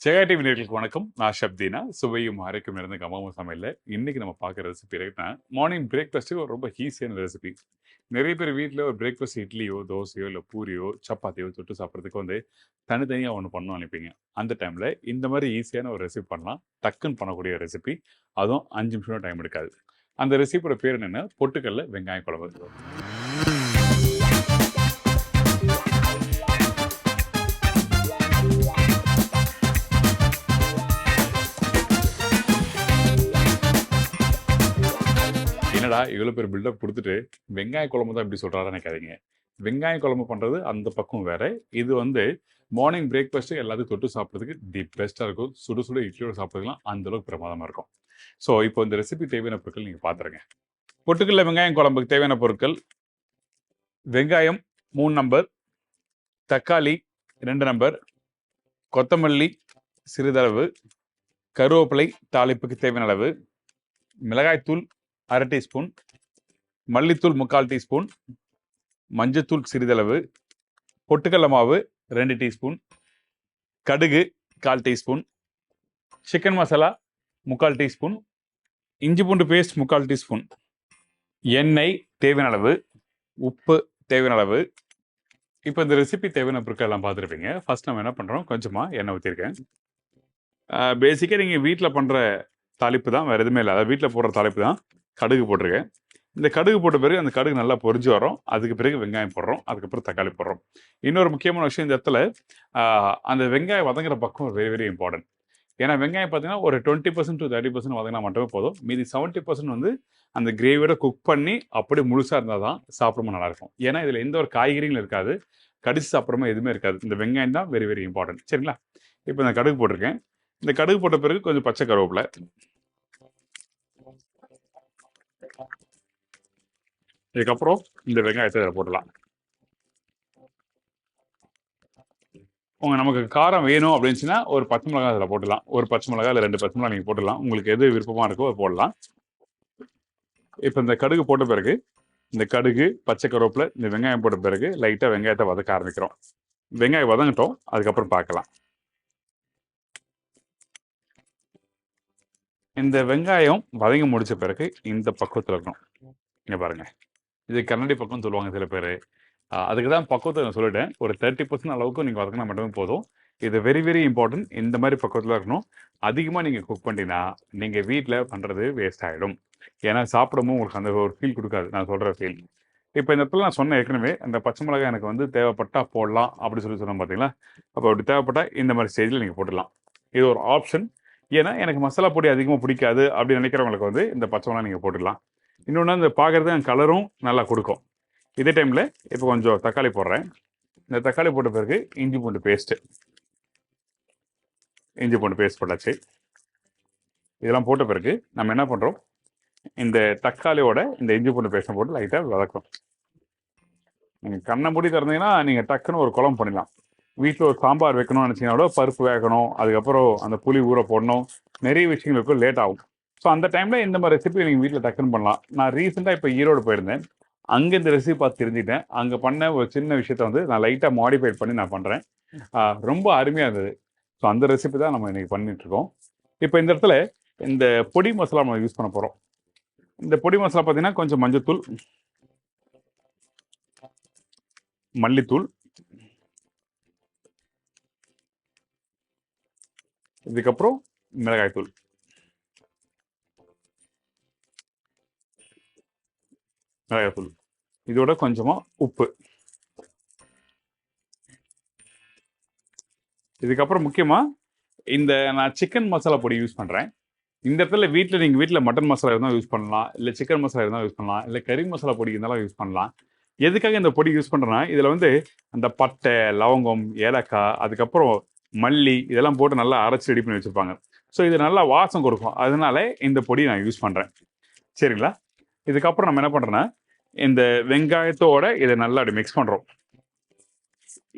Jaya TV நேயர்களுக்கு வணக்கம். நான் ஷப்தீனா. சுவையும் ஆரோக்கியம் நிறைந்த கமாமா சமையல்ல இன்னைக்கு நம்ம பார்க்குற ரெசிபி என்னன்னா, மார்னிங் பிரேக்ஃபாஸ்ட்டுக்கு ஒரு ரொம்ப ஈஸியான ரெசிபி. நிறைய பேர் வீட்ல ஒரு பிரேக்ஃபாஸ்ட் இட்லியோ, தோசையோ, இல்ல பூரியோ, சப்பாத்தியோ தொட்டு சாப்பிடுறதுக்கு தனித்தனியா ஒண்ணு பண்ணணும்னு நினைப்பீங்க. அந்த டைம்ல இந்த மாரி ஈஸியான ஒரு ரெசிபி பண்ணலாம். டக்குன்னு பண்ணக்கூடிய ரெசிபி. அதுவும் 5 நிமிஷம் டைம் எடுக்காது. அந்த ரெசிபியோட பேர் என்னன்னா, பொட்டுக்கல்ல வெங்காய குழம்பு. என்னடா இவ்வளோ பேர் பில்டப் குடுத்துட்டு, வெங்காய குழம்பு தான் இப்படி சொல்றாருன்னு நினைக்காதீங்க. வெங்காய குழம்பு பண்றது அந்த பக்கம் வேற. இது மார்னிங் பிரேக்ஃபாஸ்ட் எல்லாத்தையும் தொட்டு சாப்பிடுறதுக்கு தி பெஸ்ட்டா இருக்கும். சுட சுட இட்லியோட சாப்பிடுறதுலாம் அந்த அளவுக்கு பிரமாதமா இருக்கும். ஸோ, இப்போ இந்த ரெசிபி தேவையான பொருட்கள் நீங்க பார்த்துருங்க. பொட்டுக்கல்ல வெங்காயம் குழம்புக்கு தேவையான பொருட்கள், வெங்காயம் 3 நம்பர், தக்காளி 2 நம்பர், கொத்தமல்லி சிறிதளவு, கருவேப்பிலை தாளிப்புக்கு தேவையான அளவு, மிளகாய்த்தூள் 1/2 டீஸ்பூன், மல்லித்தூள் 3/4 டீஸ்பூன், மஞ்சத்தூள் சிறிதளவு, பொட்டுக்கடல மாவு 2 டீஸ்பூன், கடுகு 1/4 டீஸ்பூன், சிக்கன் மசாலா 3/4 டீஸ்பூன், இஞ்சி பூண்டு பேஸ்ட் 3/4 டீஸ்பூன், எண்ணெய் தேவையான அளவு, உப்பு தேவையான அளவு. இப்போ இந்த ரெசிபி தேவையான பொருட்கள் எல்லாம் பார்த்துருப்பீங்க. ஃபர்ஸ்ட் நம்ம என்ன பண்ணுறோம், கொஞ்சமாக எண்ணெய் ஊற்றிருக்கேன். பேசிக்காக நீங்கள் வீட்டில் பண்ணுற தாளிப்பு தான், வேறு எதுவுமே இல்லை. அதாவது வீட்டில் போடுற தாளிப்பு தான். கடுகு போட்டிருக்கேன். இந்த கடுகு போட்ட பிறகு அந்த கடுகு நல்லா பொரிஞ்சு வரும். அதுக்கு பிறகு வெங்காயம் போடுறோம். அதுக்கப்புறம் தக்காளி போடுறோம். இன்னொரு முக்கியமான விஷயம் இந்த இடத்துல, அந்த வெங்காயம் வதங்குற பக்கம் வெரி வெரி இம்பார்ட்டன்ட். ஏன்னா வெங்காயம் பார்த்தீங்கன்னா ஒரு 20% to 30% வதங்கினா மட்டுமே போதும். மீதி 70% அந்த கிரேவியோட குக் பண்ணி அப்படியே முழுசாக இருந்தால் தான் சாப்பிடும்போது நல்லாயிருக்கும். ஏன்னா இதில் எந்த ஒரு காய்கறிகளும் இருக்காது. கடிச்சு சாப்பிட்றமா எதுவுமே இருக்காது. இந்த வெங்காயம் தான் வெரி வெரி இம்பார்ட்டன்ட். சரிங்களா? இப்போ இந்த கடுகு போட்டிருக்கேன். இந்த கடுகு போட்ட பிறகு கொஞ்சம் பச்சை கருவேப்பிலை, இதுக்கப்புறம் இந்த வெங்காயத்தை இதில் போடலாம். நமக்கு காரம் வேணும் அப்படின்னுச்சுன்னா ஒரு பச்சை மிளகாய் அதில் போட்டுடலாம். ஒரு பச்சை மிளகாய் இல்லை 2 பச்சை மிளகாய் நீங்கள் போட்டுடலாம். உங்களுக்கு எது விருப்பமாக இருக்கோ அதை போடலாம். இப்போ இந்த கடுகு போட்ட பிறகு இந்த கடுகு, பச்சை கருவேப்பிலை, இந்த வெங்காயம் போட்ட பிறகு லைட்டாக வெங்காயத்தை வதக்க ஆரம்பிக்கிறோம். வெங்காயம் வதங்கட்டும், அதுக்கப்புறம் பார்க்கலாம். இந்த வெங்காயம் வதங்கி முடிச்ச பிறகு இந்த பக்குவத்தில் இருக்கணும். இங்கே பாருங்க, இது கன்னடி பக்கம் சொல்லுவாங்க சில பேர். அதுக்கு தான் பக்குவத்தை நான் சொல்லிட்டேன். ஒரு 30% அளவுக்கு நீங்கள் வதக்கினா மட்டுமே போதும். இது வெரி வெரி இம்பார்ட்டன்ட். இந்த மாதிரி பக்குவத்தில் இருக்கணும். அதிகமாக நீங்கள் குக் பண்ணிட்டீங்கன்னா நீங்கள் வீட்டில் பண்ணுறது வேஸ்ட் ஆகிடும். ஏன்னா சாப்பிடும்போது உங்களுக்கு அந்த ஒரு ஃபீல் கொடுக்காது. நான் சொல்கிற ஃபீல். இப்போ இந்த இடத்துல நான் சொன்ன ஏற்கனவே அந்த பச்சை மிளகாய் எனக்கு தேவைப்பட்டா போடலாம் அப்படி சொன்னேன் பார்த்தீங்களா? அப்போ அப்படி தேவைப்பட்டால் இந்த மாதிரி ஸ்டேஜில் நீங்கள் போட்டுடலாம். இது ஒரு ஆப்ஷன். ஏன்னா எனக்கு மசாலா பொடி அதிகமாக பிடிக்காது அப்படின்னு நினைக்கிறவங்களுக்கு இந்த பச்சை மிளகாய் நீங்கள் போட்டுடலாம். இன்னொன்று அந்த பார்க்குறது கலரும் நல்லா கொடுக்கும். இதே டைமில் இப்போ கொஞ்சம் தக்காளி போடுறேன். இந்த தக்காளி போட்ட பிறகு இஞ்சி பூண்டு பேஸ்ட் போட்டாச்சு. இதெல்லாம் போட்ட பிறகு நம்ம என்ன பண்ணுறோம், இந்த தக்காளியோட இந்த இஞ்சி பூண்டு பேஸ்ட்டை போட்டு லைட்டாக வதக்கும். நீங்கள் கண்ணை மூடி திறந்தீங்கன்னா நீங்கள் டக்குன்னு ஒரு குழம்பு பண்ணிடலாம். வீட்டில் ஒரு சாம்பார் வைக்கணும்னு நினச்சிங்கன்னா கூட பருப்பு வேகணும், அதுக்கப்புறம் அந்த புளி ஊற போடணும், நிறைய விஷயங்களுக்கு லேட் ஆகும். ஸோ அந்த டைமில் இந்த மாதிரி ரெசிபி நீங்கள் வீட்டில் டக்குன்னு பண்ணலாம். நான் ரீசெண்டாக இப்போ ஈரோடு போயிருந்தேன். அங்கே இந்த ரெசிபி பார்த்து தெரிஞ்சுட்டேன். அங்கே பண்ண ஒரு சின்ன விஷயத்த நான் லைட்டாக மாடிஃபைட் பண்ணி நான் பண்ணுறேன். ரொம்ப அருமையாக இருந்தது. ஸோ அந்த ரெசிபி தான் நம்ம இன்னைக்கு பண்ணிட்டுருக்கோம். இப்போ இந்த இடத்துல இந்த பொடி மசாலா நம்ம யூஸ் பண்ண போகிறோம். இந்த பொடி மசாலா பார்த்தீங்கன்னா கொஞ்சம் மஞ்சத்தூள், மல்லித்தூள், இதுக்கப்புறம் மிளகாய்த்தூள், இதோட கொஞ்சமாக உப்பு. இதுக்கப்புறம் முக்கியமாக இந்த நான் சிக்கன் மசாலா பொடி யூஸ் பண்ணுறேன். இந்த இடத்துல நீங்கள் வீட்டில் மட்டன் மசாலா இருந்தால் யூஸ் பண்ணலாம், இல்லை சிக்கன் மசாலா இருந்தால் யூஸ் பண்ணலாம், இல்லை கறி மசாலா பொடி இருந்தாலும் யூஸ் பண்ணலாம். எதுக்காக இந்த பொடி யூஸ் பண்ணுறேன்னா, இதில் அந்த பட்டை, லவங்கம், ஏலக்காய், அதுக்கப்புறம் மல்லி இதெல்லாம் போட்டு நல்லா அரைச்சி ரெடி பண்ணி வச்சுருப்பாங்க. ஸோ இது நல்லா வாசம் கொடுக்கும். அதனால இந்த பொடி நான் யூஸ் பண்ணுறேன். சரிங்களா? இதுக்கப்புறம் நம்ம என்ன பண்ணுறோன்னா, இந்த வெங்காயத்தோட இதை நல்லா அப்படி மிக்ஸ் பண்ணுறோம்.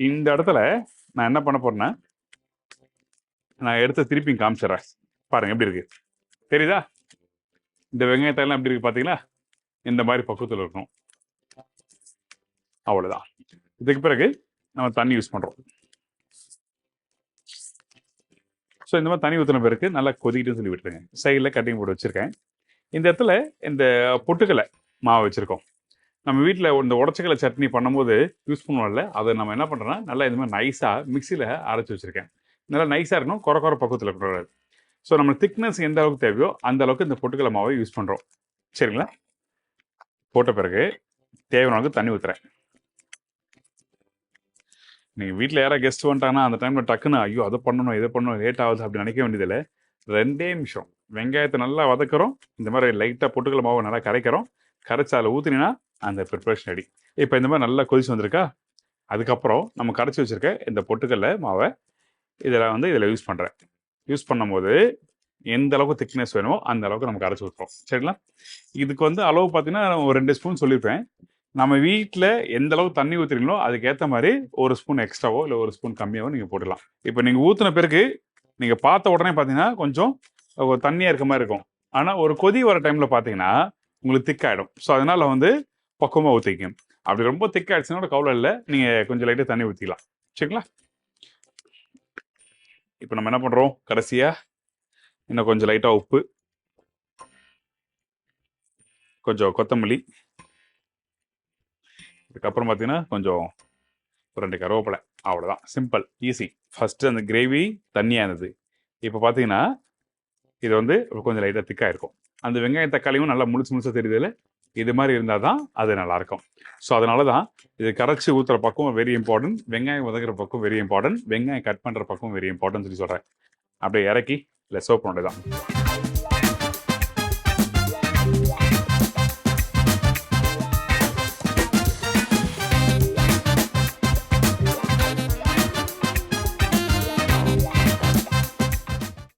இந்த இடத்துல நான் என்ன பண்ண போறேன்னா, நான் எடுத்து திருப்பி காமிச்சிடுறேன். பாருங்க எப்படி இருக்கு, தெரியுதா? இந்த வெங்காயத்தெல்லாம் எப்படி இருக்கு பார்த்தீங்களா? இந்த மாதிரி பக்குவத்தில் இருக்கணும். அவ்வளோதான். இதுக்கு பிறகு நம்ம தண்ணி யூஸ் பண்ணுறோம். ஸோ இந்த மாதிரி தண்ணி ஊற்றின பிறகு நல்லா கொதிக்கிட்டுன்னு சொல்லி விட்டுருங்க. சைடில் கட்டிங் போட்டு வச்சுருக்கேன். இந்த இடத்துல இந்த பொட்டுக்கடலை மாவு வச்சுருக்கோம். நம்ம வீட்டில் இந்த உடச்சக்கடலை சட்னி பண்ணும்போது யூஸ் பண்ணுவோம்ல, அதை நம்ம என்ன பண்ணுறோன்னா நல்லா இந்த மாதிரி நைஸாக மிக்சியில் அரைச்சி வச்சுருக்கேன். நல்லா நைஸாக இருக்கணும், குறை பக்குவத்தில் இருக்கக்கூடாது. ஸோ நம்ம திக்னஸ் எந்த அளவுக்கு தேவையோ அந்த அளவுக்கு இந்த பொட்டுக்கடலை மாவை யூஸ் பண்ணுறோம். சரிங்களா? போட்ட பிறகு தேவையான அளவுக்கு தண்ணி ஊற்றுறேன். நீங்கள் வீட்டில் யாராவது கெஸ்ட் வந்துட்டாங்கன்னா அந்த டைமில் டக்குன்னு ஐயோ அதை பண்ணணும் இதை பண்ணணும் லேட் ஆகுது அப்படி நினைக்க வேண்டியதில்லை. 2 நிமிஷம் வெங்காயத்தை நல்லா வதக்குறோம். இந்த மாதிரி லைட்டாக பொட்டுக்கடலை மாவை நல்லா கரைக்கிறோம். கரைச்சி அதில் ஊற்றினீங்கன்னா அந்த ப்ரிப்பரேஷன் ரெடி. இப்போ இந்த மாதிரி நல்லா கொதிச்சு வந்திருக்கா, அதுக்கப்புறம் நம்ம கரைச்சி வச்சுருக்க இந்த பொட்டுக்கடலை மாவை இதில் யூஸ் பண்ணுறேன். யூஸ் பண்ணும்போது எந்த அளவுக்கு திக்னஸ் வேணுமோ அந்த அளவுக்கு நம்ம கரைச்சி ஊற்றுறோம். சரிங்களா? இதுக்கு அளவு பார்த்தீங்கன்னா ஒரு 2 ஸ்பூன் சொல்லியிருப்பேன். நம்ம வீட்டில் எந்த அளவு தண்ணி ஊற்றுறீங்களோ அதுக்கேற்ற மாதிரி 1 ஸ்பூன் எக்ஸ்ட்ராவோ இல்லை 1 ஸ்பூன் கம்மியாவோ நீங்கள் போட்டுடலாம். இப்போ நீங்கள் ஊற்றின பிறகு நீங்கள் பார்த்த உடனே பார்த்தீங்கன்னா கொஞ்சம் தண்ணியாக இருக்க மாதிரி இருக்கும். ஆனால் ஒரு கொதி வர டைமில் பார்த்தீங்கன்னா உங்களுக்கு திக்காயிடும். ஸோ அதனால் பக்குவமாக ஊற்றிக்கணும். அப்படி ரொம்ப திக்காயிடுச்சுன்னா கவலை இல்லை, நீங்கள் கொஞ்சம் லைட்டாக தண்ணி ஊற்றிக்கலாம். சரிங்களா? இப்போ நம்ம என்ன பண்ணுறோம், கடைசியாக இன்னும் கொஞ்சம் லைட்டாக உப்பு, கொஞ்சம் கொத்தமல்லி, இதுக்கப்புறம் பார்த்தீங்கன்னா கொஞ்சம் 2 கருவேப்பிலை. அவ்வளோதான், சிம்பிள், ஈஸி. ஃபஸ்ட்டு அந்த கிரேவி தண்ணியாக இருந்தது. இப்போ பார்த்தீங்கன்னா இது கொஞ்சம் லைட்டாக திக்காக இருக்கும். அந்த வெங்காயம் தக்காளியும் நல்லா முழுசாக தெரியுதுல, இது மாதிரி இருந்தால் தான் அது நல்லாயிருக்கும். ஸோ அதனால தான் இது கரைச்சி ஊற்றுற பக்கம் வெரி இம்பார்ட்டன்ட், வெங்காயம் வதக்குற பக்கம் வெரி இம்பார்ட்டன்ட், வெங்காயம் கட் பண்ணுற பக்கம் வெரி இம்பார்ட்டன்ட் சொல்லி சொல்கிறேன். அப்படியே இறக்கி இல்லை சோப் பண்ணது தான்.